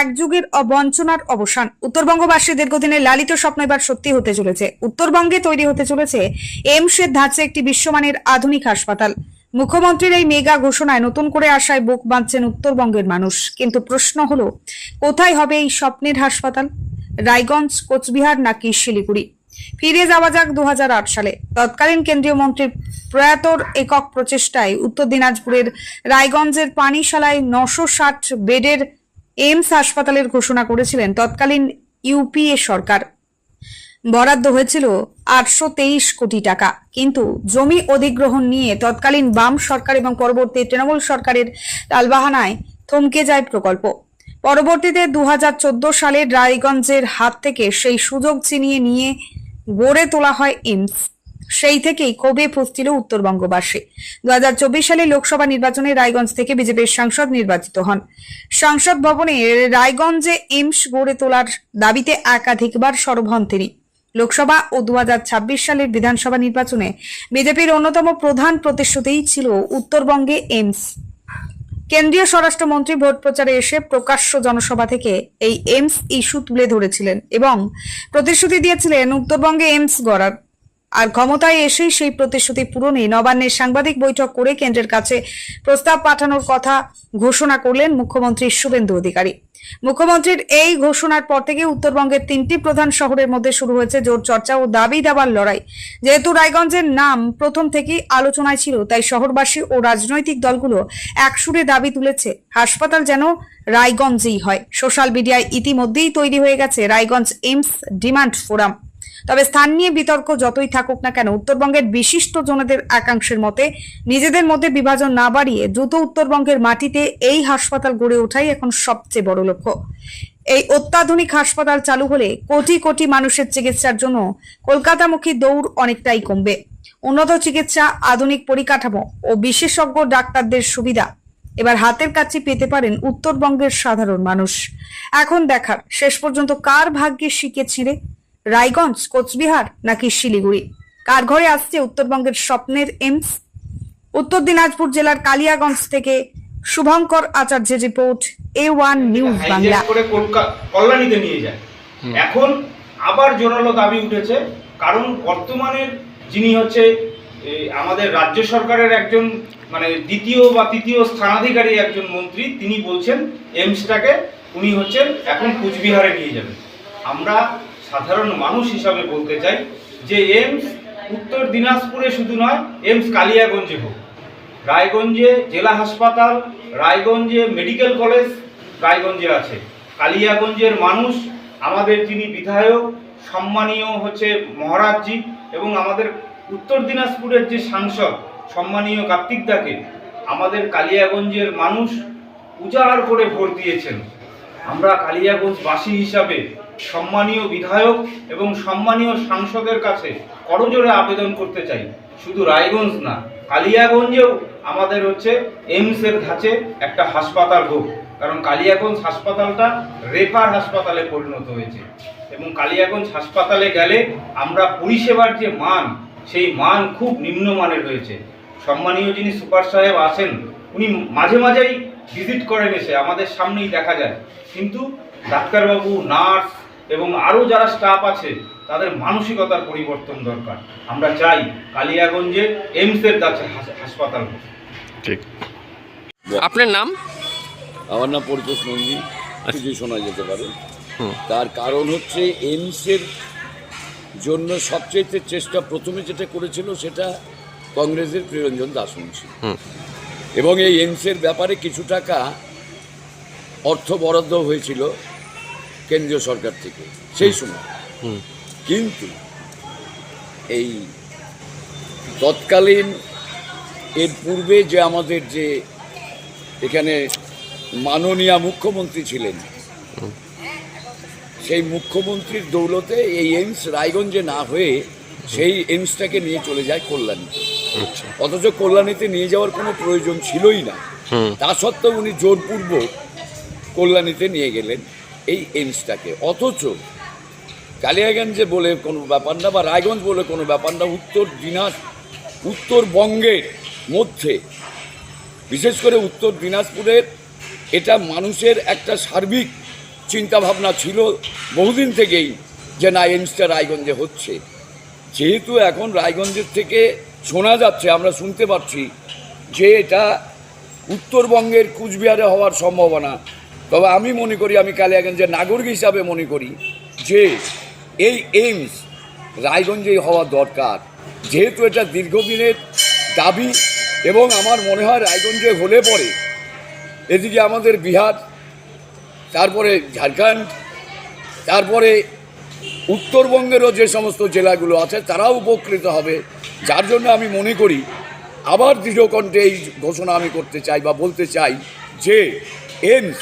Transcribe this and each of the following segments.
এক যুগের অবঞ্চনার অবসান। উত্তরবঙ্গবাসী দীর্ঘদিনের লালিত স্বপ্ন এবার সত্যি হতে চলেছে। উত্তরবঙ্গে তৈরি হতে চলেছে এইমসের ধাঁচে একটি বিশ্বমানের আধুনিক হাসপাতাল। মুখ্যমন্ত্রীর এই মেগা ঘোষণায় নতুন করে আশায় বুক বাঁধছেন উত্তরবঙ্গের মানুষ। কিন্তু প্রশ্ন হলো, কোথায় হবে এই স্বপ্নের হাসপাতাল? রায়গঞ্জ, কোচবিহার নাকি শিলিগুড়ি? ফিরে যাওয়া যাক 2008 সালে। তৎকালীন কেন্দ্রীয় মন্ত্রীর প্রয়াতর একক প্রচেষ্টায় উত্তর দিনাজপুরের রায়গঞ্জের পানিশালায় 960 বেডের এইমস হাসপাতালের ঘোষণা করেছিলেন তৎকালীন ইউপিএ সরকার। বরাদ্দ হয়েছিল 823 কোটি টাকা। কিন্তু জমি অধিগ্রহণ নিয়ে তৎকালীন বাম সরকার এবং পরবর্তী তৃণমূল সরকারের টালবাহানায় থমকে যায় প্রকল্প। পরবর্তীতে 2014 সালে রায়গঞ্জের হাত থেকে সেই সুযোগ ছিনিয়ে নিয়ে গড়ে তোলা হয় এইমস। সেই থেকেই ক্ষোভে ফুঁসছিল উত্তরবঙ্গবাসী। 2024 সালে লোকসভা নির্বাচনে রায়গঞ্জ থেকে বিজেপির সাংসদ নির্বাচিত হন। সংসদ ভবনে রায়গঞ্জে এইমস গড়ে তোলার দাবিতে একাধিকবার সরব হন তিনি। লোকসভা ও 2026 সালের বিধানসভা নির্বাচনে বিজেপির অন্যতম প্রধান প্রতিশ্রুতিই ছিল উত্তরবঙ্গে এইমস। কেন্দ্রীয় স্বরাষ্ট্রমন্ত্রী ভোট প্রচারে এসে প্রকাশ্য জনসভা থেকে এই এইমস ইস্যু তুলে ধরেছিলেন এবং প্রতিশ্রুতি দিয়েছিলেন উত্তরবঙ্গে এইমস গড়ার। আর ক্ষমতায় এসেই সেই প্রতিশ্রুতি পূরণে নবান্নের সাংবাদিক বৈঠক করে কেন্দ্রের কাছে প্রস্তাব পাঠানোর কথা ঘোষণা করলেন মুখ্যমন্ত্রী শুভেন্দু অধিকারী। মুখ্যমন্ত্রীর এই ঘোষণার পর থেকে উত্তরবঙ্গের 3টি প্রধান শহরের মধ্যে শুরু হয়েছে জোর চর্চা ও দাবি দাবার লড়াই। যেহেতু রায়গঞ্জের নাম প্রথম থেকেই আলোচনায় ছিল, তাই শহরবাসী ও রাজনৈতিক দলগুলো একসুরে দাবি তুলেছে হাসপাতাল যেন রায়গঞ্জেই হয়। সোশ্যাল মিডিয়ায় ইতিমধ্যেই তৈরি হয়ে গেছে রায়গঞ্জ এইমস ডিমান্ড ফোরাম। তবে স্থান নিয়ে বিতর্ক যতই থাকুক না কেন, উত্তরবঙ্গের বিশিষ্ট জনদের একাংশের মতে নিজেদের মধ্যে বিভাজন না বাড়িয়ে দ্রুত উত্তরবঙ্গের মাটিতে এই হাসপাতাল গড়ে ওঠাই এখন সবচেয়ে বড় লক্ষ্য। এই অত্যাধুনিক হাসপাতাল চালু হলে কোটি কোটি মানুষের চিকিৎসার জন্য কলকাতামুখী দৌড় অনেকটাই কমবে। উন্নত চিকিৎসা, আধুনিক পরিকাঠামো ও বিশেষজ্ঞ ডাক্তারদের সুবিধা এবার হাতের কাছে পেতে পারেন উত্তরবঙ্গের সাধারণ মানুষ। এখন দেখার শেষ পর্যন্ত কার ভাগ্যে শিকে ছিঁড়ে, রায়গঞ্জ, কোচবিহার নাকি শিলিগুড়ি? কার ঘরে আসছে উত্তরবঙ্গের স্বপ্নের এইমস? উত্তর দিনাজপুর জেলার কালিয়াগঞ্জ থেকে শুভঙ্কর আচার্যের রিপোর্ট, A1 নিউজ বাংলা। কল্যাণীতে নিয়ে যায়। এখন আবার জোরালো দাবি উঠেছে, কারণ বর্তমানের যিনি হচ্ছে আমাদের রাজ্য সরকারের একজন দ্বিতীয় বা তৃতীয় স্থানাধিকারী একজন মন্ত্রী, তিনি বলছেন এইমসটাকে উনি হচ্ছেন এখন কুচবিহারে নিয়ে যাবেন। আমরা সাধারণ মানুষ হিসাবে বলতে চাই যে এইমস উত্তর দিনাজপুরে শুধু নয়, এইমস কালিয়াগঞ্জে হোক। রায়গঞ্জে জেলা হাসপাতাল, রায়গঞ্জে মেডিকেল কলেজ রায়গঞ্জে আছে। কালিয়াগঞ্জের মানুষ, আমাদের যিনি বিধায়ক সম্মানীয় হচ্ছে মহারাজজি এবং আমাদের উত্তর দিনাজপুরের যে সাংসদ সম্মানীয় কার্তিক দাকে আমাদের কালিয়াগঞ্জের মানুষ উজাড় করে ভোট দিয়েছেন। আমরা কালিয়াগঞ্জবাসী হিসাবে সম্মানীয় বিধায়ক এবং সম্মানীয় সাংসদের কাছে করজোড়ে আবেদন করতে চাই, শুধু রায়গঞ্জ না, কালিয়াগঞ্জেও আমাদের হচ্ছে এইমসের ধাঁচে একটা হাসপাতাল হোক। কারণ কালিয়াগঞ্জ হাসপাতালটা রেফার হাসপাতালে পরিণত হয়েছে এবং কালিয়াগঞ্জ হাসপাতালে গেলে আমরা পরিষেবার যে মান, সেই মান খুব নিম্নমানের হয়েছে। সম্মানীয় যিনি সুপার সাহেব আছেন, উনি মাঝে মাঝেই ভিজিট করেন, এসে আমাদের সামনেই দেখা যায়, কিন্তু ডাক্তারবাবু, নার্স এবং আরও যারা স্টাফ আছে তাদের মানসিকতার পরিবর্তন দরকার। আমরা চাই কালিয়াগঞ্জে এইমসের কাছে হাসপাতাল। ঠিক। আপনার নাম? আমার নাম পরিতোষ নন্দী। কিছু শোনা যেতে পারে। তার কারণ হচ্ছে এইমসের জন্য সবচেয়ে চেষ্টা প্রথমে যেটা করেছিল সেটা কংগ্রেসের প্রিয়রঞ্জন দাসবংশী, এবং এই এইমসের ব্যাপারে কিছু টাকা অর্থ বরাদ্দ হয়েছিল কেন্দ্রীয় সরকার থেকে সেই সময়। কিন্তু এই তৎকালীন এর পূর্বে যে আমাদের যে এখানে মাননীয় মুখ্যমন্ত্রী ছিলেন, সেই মুখ্যমন্ত্রীর দৌলতে এই এইমস রায়গঞ্জে না হয়ে সেই এইমসটাকে নিয়ে চলে যায় কল্যাণীতে। অথচ কল্যাণীতে নিয়ে যাওয়ার কোনো প্রয়োজন ছিলই না। তা সত্ত্বেও উনি জোরপূর্বক কল্যাণীতে নিয়ে গেলেন এই এইমসটাকে। অথচ কালিয়াগঞ্জে বলে কোনো ব্যাপার না, বা রায়গঞ্জ বলে কোনো ব্যাপার না, উত্তরবঙ্গের মধ্যে, বিশেষ করে উত্তর দিনাজপুরের, এটা মানুষের একটা সার্বিক চিন্তাভাবনা ছিল বহুদিন থেকেই যে না এইমসটা রায়গঞ্জে হচ্ছে। যেহেতু এখন রায়গঞ্জের থেকে শোনা যাচ্ছে, আমরা শুনতে পাচ্ছি যে এটা উত্তরবঙ্গের কুচবিহারে হওয়ার সম্ভাবনা, তবে আমি মনে করি, আমি কালিয়াগঞ্জের নাগরিক হিসাবে মনে করি যে এই এইমস রায়গঞ্জেই হওয়া দরকার, যেহেতু এটা দীর্ঘদিনের দাবি। এবং আমার মনে হয় রায়গঞ্জে হলে পরে এদিকে আমাদের বিহার, তারপরে ঝাড়খণ্ড, তারপরে উত্তরবঙ্গেরও যে সমস্ত জেলাগুলো আছে তারাও উপকৃত হবে। যার জন্য আমি মনে করি, আবার দৃঢ়কণ্ঠে এই ঘোষণা আমি করতে চাই বা বলতে চাই যে এইমস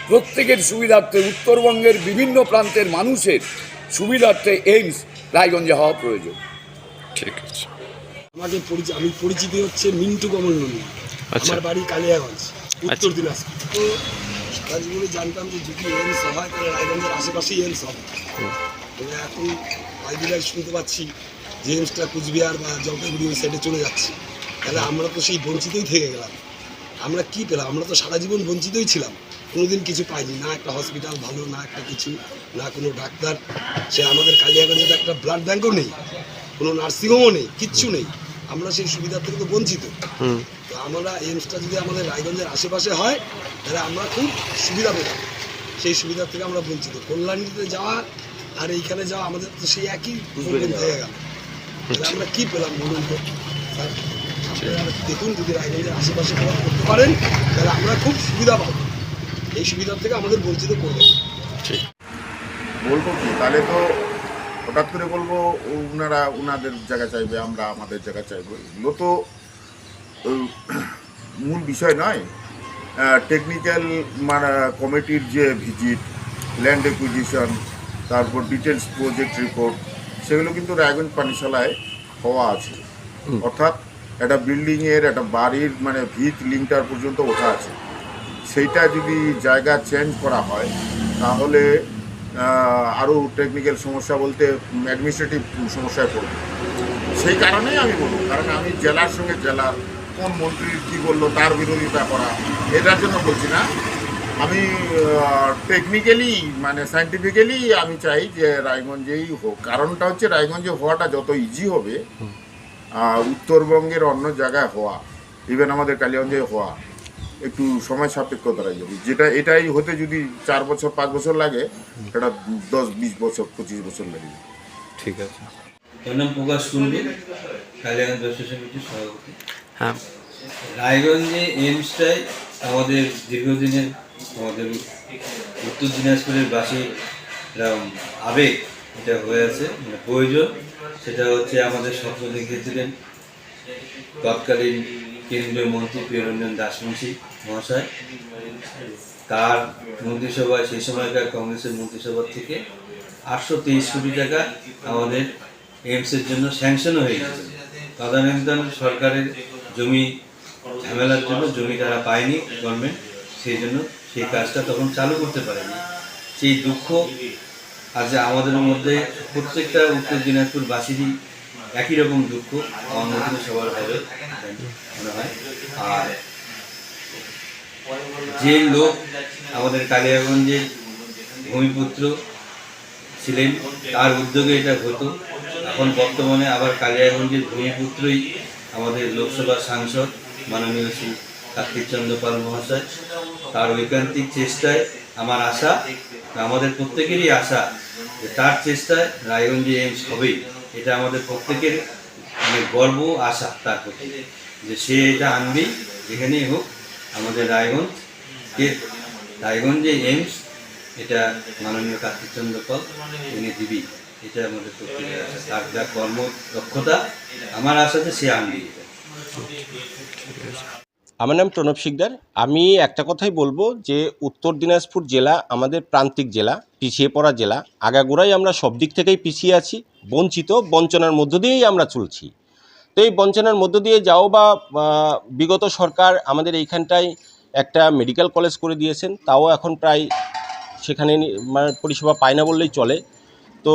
প্রত্যেকের সুবিধার্থে, উত্তরবঙ্গের বিভিন্ন প্রান্তের মানুষের সুবিধার্থে এইমস রায়গঞ্জে হওয়া প্রয়োজন। ঠিক আছে। আমি পরিচিতি হচ্ছে মিন্টু কমল নন্দী। আচ্ছা। আমার বাড়ি কালিয়াগঞ্জ, উত্তর দিনাজপুর। তো সারা জীবনে জানতাম যে যদি এইমস হয় তাহলে রায়গঞ্জের আশেপাশেই এইমস হবে। তো এখন বাইরে শুনতে পাচ্ছি যে এইমসটা কুচবিহার বা জলপাইগুড়ি ওই সাইডে চলে যাচ্ছে। তাহলে আমরা তো সেই বঞ্চিতই থেকে গেলাম। আমরা কি পেলাম? আমরা তো সারা জীবন বঞ্চিতই ছিলাম, কোনোদিন কিছু পাইনি। না একটা হসপিটাল ভালো, না একটা কিছু, না কোনো ডাক্তার। সে আমাদের কালিয়াগঞ্জে তো একটা ব্লাড ব্যাঙ্কও নেই, কোনো নার্সিংহোমও নেই, কিচ্ছু নেই। আমরা সেই সুবিধার থেকে তো বঞ্চিত। তো আমরা এইমসটা যদি আমাদের রায়গঞ্জের আশেপাশে হয় তাহলে আমরা খুব সুবিধা পেতাম। সেই সুবিধার থেকে আমরা বঞ্চিত। কল্যাণীতে যাওয়া আর এইখানে যাওয়া আমাদের তো সেই একই প্রবলেম হয়ে গেল। তাহলে আমরা কী পেলাম বলুন তো স্যার? আপনারা দেখুন, যদি রায়গঞ্জের আশেপাশে করতে পারেন তাহলে আমরা খুব সুবিধা পাবো। এই সুবিধার থেকে আমাদের বঞ্চিত করবেন। বলবো কি, তাহলে তো হঠাৎ করে বলবো ওনারা ওনাদের জায়গা চাইবে, আমরা আমাদের জায়গা চাইবো। এগুলো তো মূল বিষয় নয়। টেকনিক্যাল মানে কমিটির যে ভিজিট, ল্যান্ড অ্যাকুইজিশন, তারপর ডিটেলস প্রজেক্ট রিপোর্ট, সেগুলো কিন্তু রায়গঞ্জ পানিশালায় হওয়া আছে। অর্থাৎ একটা বিল্ডিংয়ের, একটা বাড়ির মানে ভিত লিঙ্কটার পর্যন্ত ওঠা আছে। সেইটা যদি জায়গা চেঞ্জ করা হয় তাহলে আরও টেকনিক্যাল সমস্যা বলতে অ্যাডমিনিস্ট্রেটিভ সমস্যায় পড়বে। সেই কারণেই আমি বলবো, কারণ আমি জেলার সঙ্গে জেলার কোন মন্ত্রীর কী বললো তার বিরোধিতা করা, এটার জন্য বলছি না। আমি টেকনিক্যালি মানে সায়েন্টিফিক্যালি আমি চাই যে রায়গঞ্জেই হোক। কারণটা হচ্ছে রায়গঞ্জে হওয়াটা যত ইজি হবে, উত্তরবঙ্গের অন্য জায়গায় হওয়া, ইভেন আমাদের কালিয়াগঞ্জে হওয়া একটু সময় সাপেক্ষতা যাবে। যেটা এটাই হতে যদি 4 বছর 5 বছর লাগে, এটা 10-20 বছর 25 বছর লাগে। ঠিক আছে। আমার নাম প্রকাশ কুন্ডু, কালিয়াগঞ্জ ব্যবসা সমিতির সভাপতি। হ্যাঁ। রায়গঞ্জে এইমসটাই আমাদের দীর্ঘদিনের, আমাদের উত্তর দিনাজপুরের বাসী আবেগ এটা হয়ে আছে, মানে প্রয়োজন। সেটা হচ্ছে আমাদের স্বপ্ন দেখিয়েছিলেন তৎকালীন কেন্দ্রীয় মন্ত্রী প্রিয়রঞ্জন দাসমুন্সী মহাশয়। তার মন্ত্রিসভায়, সেই সময়কার কংগ্রেসের মন্ত্রিসভা থেকে 823 কোটি টাকা আমাদের এইমসের জন্য স্যাংশনও হয়ে গেছে। তদানীন্তন সরকারের জমি ঝামেলার জন্য জমি তারা পায়নি গভর্নমেন্ট, সেই জন্য সেই কাজটা তখন চালু করতে পারেনি। সেই দুঃখ আজ আমাদের মধ্যে, প্রত্যেকটা উত্তর দিনাজপুরবাসীরই একই রকম দুঃখ, আমার মধ্যে সবার হবে মনে হয়। আর যে লোক আমাদের কালিয়াগঞ্জের ভূমিপুত্র ছিলেন, তার উদ্যোগে এটা হতো। এখন বর্তমানে আবার কালিয়াগঞ্জের ভূমিপুত্রই আমাদের লোকসভার সাংসদ মাননীয় শ্রী কার্তিক চন্দ্র পাল মহাশয়। তার ঐকান্তিক চেষ্টায় আমার আশা, আমাদের প্রত্যেকেরই আশা যে তার চেষ্টায় রায়গঞ্জে এইমস হবেই। এটা আমাদের প্রত্যেকের মানে গর্ব, আশা তার প্রতি, যে সে এটা আনবেই, যেখানেই হোক আমাদের রায়গঞ্জে এইমস, এটা মাননীয় কার্তিক চন্দ্র পাল তিনি দিবি, এটা আমাদের প্রত্যেকের আশা। তার যা কর্মদক্ষতা, আমার আশাতে সে আনবেই। আমার নাম প্রণব শিকদার। আমি একটা কথাই বলবো যে উত্তর দিনাজপুর জেলা আমাদের প্রান্তিক জেলা, পিছিয়ে পড়া জেলা। আগাগোড়াই আমরা সব দিক থেকেই পিছিয়ে আছি, বঞ্চিত, বঞ্চনার মধ্য দিয়েই আমরা চলছি। তো এই বঞ্চনার মধ্য দিয়ে যাও বা বিগত সরকার আমাদের এইখানটায় একটা মেডিকেল কলেজ করে দিয়েছেন, তাও এখন প্রায় সেখানে পরিষেবা পায় না বললেই চলে। তো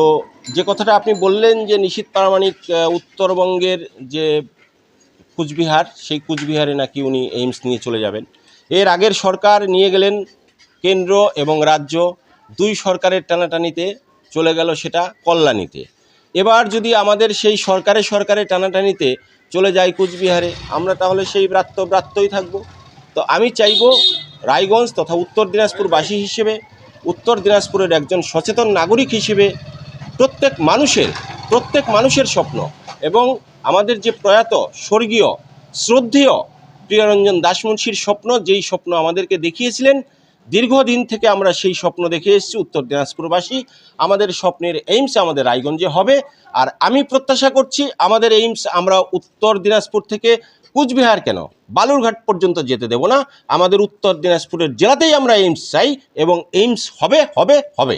যে কথাটা আপনি বললেন যে নিশীথ প্রামাণিক উত্তরবঙ্গের যে কুচবিহার, সেই কুচবিহারে নাকি উনি এইমস নিয়ে চলে যাবেন। এর আগের সরকার নিয়ে গেলেন কেন্দ্র এবং রাজ্য দুই সরকারের টানাটানিতে চলে গেল সেটা কল্যাণীতে। এবার যদি আমাদের সেই সরকারের টানাটানিতে চলে যায় কুচবিহারে, আমরা তাহলে সেই ব্রাত্যই থাকব। তো আমি চাইব রায়গঞ্জ তথা উত্তর দিনাজপুরবাসী হিসেবে, উত্তর দিনাজপুরের একজন সচেতন নাগরিক হিসেবে প্রত্যেক মানুষের স্বপ্ন এবং আমাদের যে প্রয়াত স্বর্গীয় শ্রদ্ধেয় প্রিয়রঞ্জন দাসমুন্সির স্বপ্ন, যেই স্বপ্ন আমাদেরকে দেখিয়েছিলেন, দীর্ঘদিন থেকে আমরা সেই স্বপ্ন দেখে এসেছি উত্তর দিনাজপুরবাসী। আমাদের স্বপ্নের এইমস আমাদের রায়গঞ্জে হবে। আর আমি প্রত্যাশা করছি আমাদের এইমস আমরা উত্তর দিনাজপুর থেকে কুচবিহার কেন বালুরঘাট পর্যন্ত যেতে দেব না। আমাদের উত্তর দিনাজপুরের জেলাতেই আমরা এইমস চাই এবং এইমস হবে হবে হবে।